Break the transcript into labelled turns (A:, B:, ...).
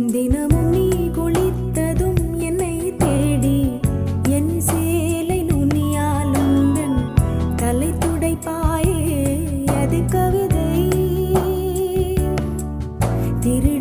A: தினமும் நீ குளித்ததும் என்னை தேடி என் சேலை நுனியாலும் தலை துடைப்பாயே அது கவிதை திரு